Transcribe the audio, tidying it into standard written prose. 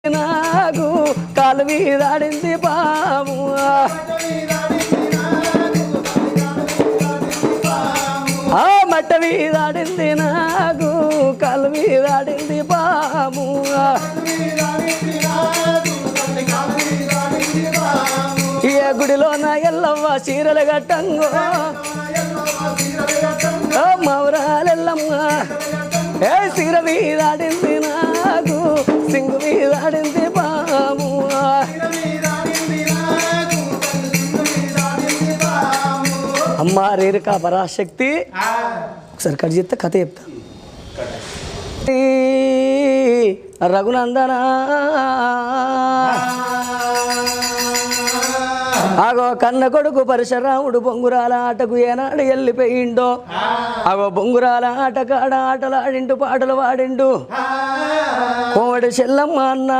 నాకు కాలు మీదాడింది పాము ఆ మట్ట మీదాడింది నాకు కాలు మీదాడింది పాము ఏ గుడిలో నా ఎల్లవ్వ చీరలు గట్టంగో మౌరాలెల్లమ్మ ఏ చీర మీదాడింది నాకు సింగు మీదాడింది పాము అమ్మ రేరుకా పరాశక్తి ఒకసారి కట్ చేస్తే కథ చెప్తా రఘునందన ఆగో కన్న కొడుకు పరశురాముడు బొంగురాల ఆటకు ఏనాడు వెళ్ళిపోయిండో ఆగో బొంగురాల ఆట కాడ ఆటలాడిండు పాటలు వాడిండు కోమడి చెల్లమ్మ అన్న